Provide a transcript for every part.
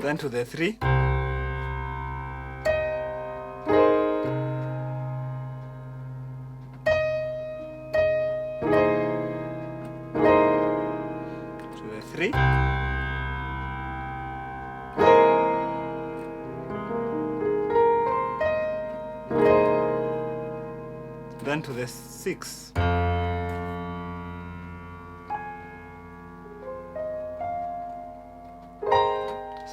then to the 3, to the 3, then to the 6.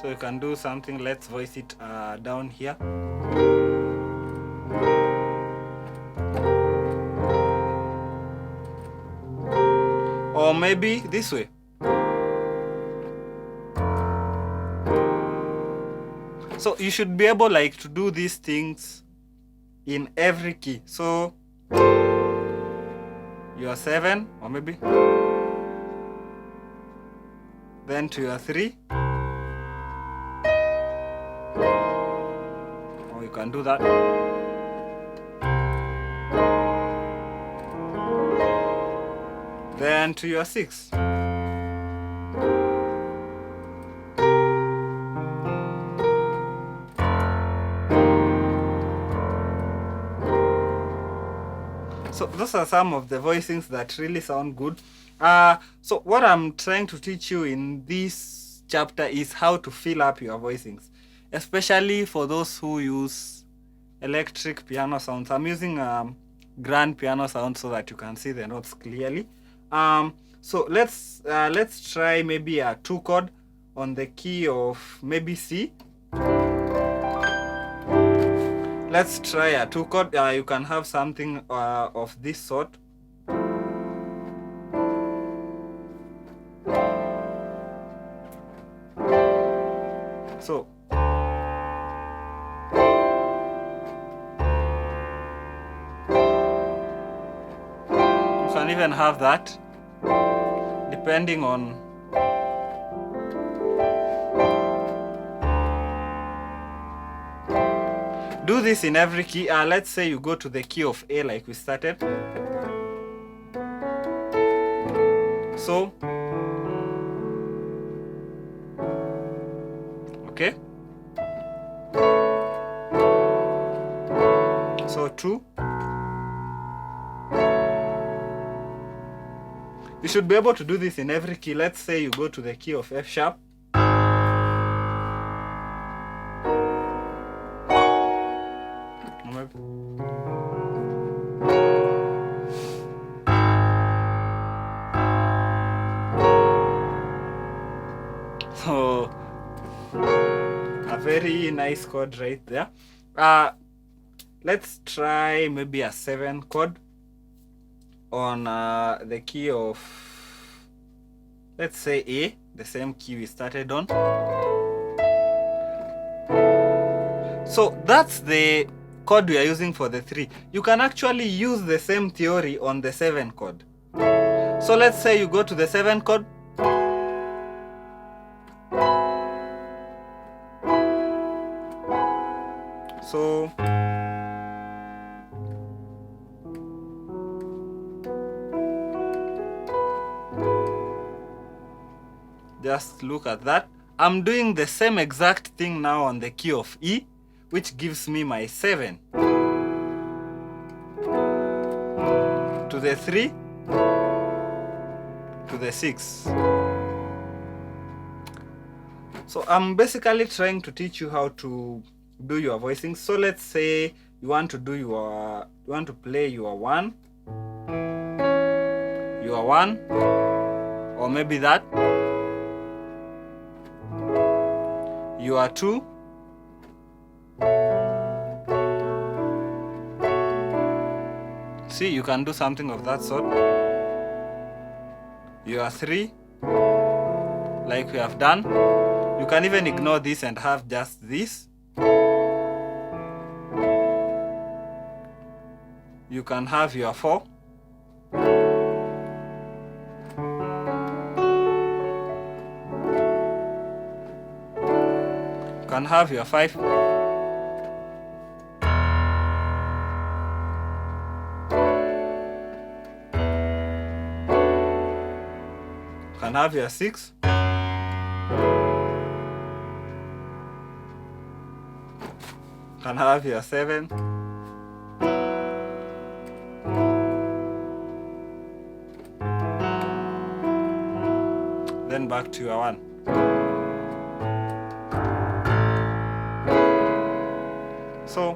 So you can do something, let's voice it down here. Or maybe this way. So you should be able like to do these things in every key. So your 7, or maybe then to your 3, or you can do that. Then to your 6. So those are some of the voicings that really sound good. So what I'm trying to teach you in this chapter is how to fill up your voicings, especially for those who use electric piano sounds. I'm using grand piano sound so that you can see the notes clearly. So let's try maybe a 2 chord on the key of maybe C. Let's try a 2 chord. You can have something of this sort. So you can even have that depending on do this in every key. Let's say you go to the key of A like we started. So, okay. So 2. You should be able to do this in every key. Let's say you go to the key of F sharp. So a very nice chord right there. Let's try maybe a 7 chord on the key of, let's say A, the same key we started on. So that's the chord we are using for the 3. You can actually use the same theory on the 7 chord. So let's say you go to the 7 chord. So just look at that. I'm doing the same exact thing now on the key of E, which gives me my 7. To the 3, to the 6. So I'm basically trying to teach you how to do your voicing. So let's say you want to do your, you want to play your 1, or maybe that, your 2, see, you can do something of that sort, your 3, like we have done. You can even ignore this and have just this. You can have your 4. You can have your 5. You can have your 6. You can have your 7. Then back to your 1. So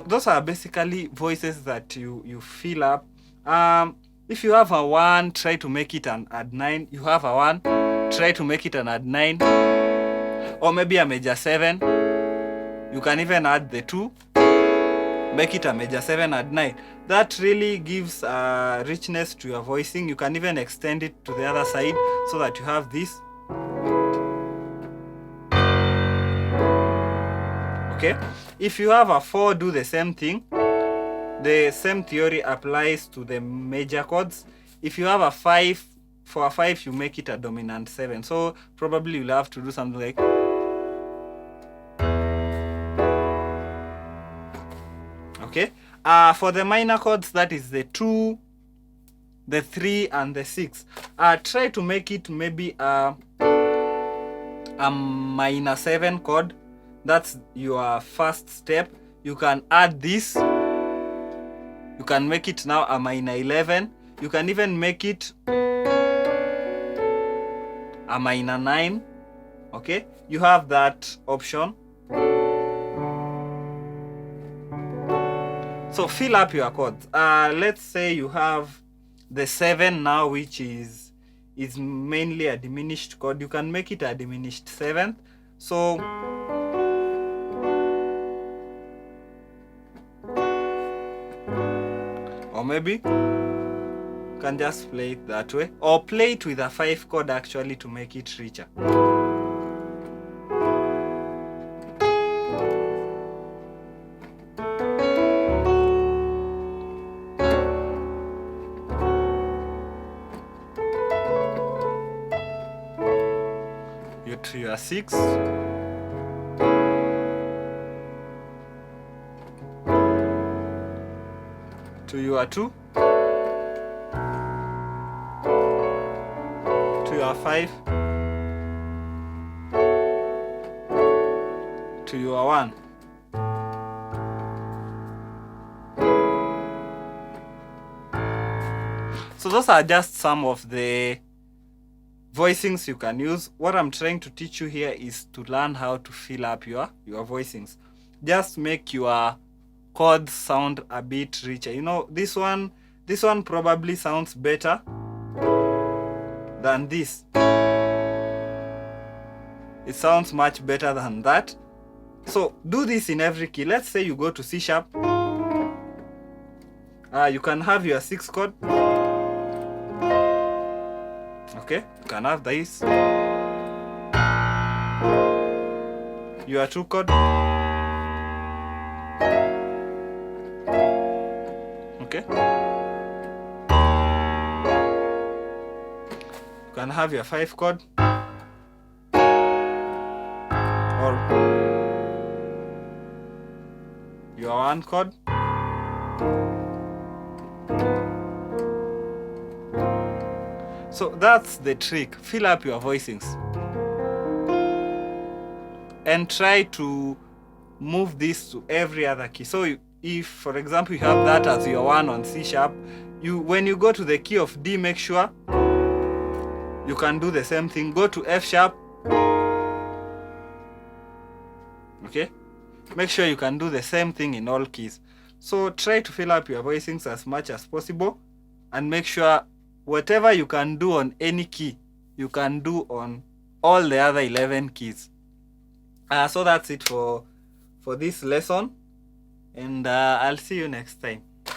those are basically voices that you fill up. If you have a 1, try to make it an add 9. You have a 1, try to make it an add 9, or maybe a major 7. You can even add the 2, make it a major 7 add 9. That really gives richness to your voicing. You can even extend it to the other side so that you have this. Okay, if you have a 4, do the same thing. The same theory applies to the major chords. If you have a 5, for a 5 you make it a dominant 7. So probably you'll have to do something like, okay. For the minor chords, that is the 2, the 3, and the 6. Try to make it maybe a minor 7 chord. That's your first step. You can add this. You can make it now a minor 11. You can even make it a minor 9. Okay, you have that option. So fill up your chords. Let's say you have the 7 now, which is mainly a diminished chord. You can make it a diminished 7th. So or maybe you can just play it that way, or play it with a 5 chord actually to make it richer. You to your 6. To your 2, to your 5, to your 1. So those are just some of the voicings you can use. What I'm trying to teach you here is to learn how to fill up your voicings. Just make your chords sound a bit richer. You know, this one probably sounds better than this. It sounds much better than that. So do this in every key. Let's say you go to C sharp. You can have your 6 chord. Okay, you can have this. Your 2 chord. Okay. You can have your 5 chord, or your 1 chord. So that's the trick. Fill up your voicings and try to move this to every other key. So if, for example, you have that as your 1 on C sharp, when you go to the key of D, make sure you can do the same thing. Go to F sharp. Okay, make sure you can do the same thing in all keys. So try to fill up your voicings as much as possible, and make sure whatever you can do on any key, you can do on all the other 11 keys. So that's it for this lesson, and I'll see you next time.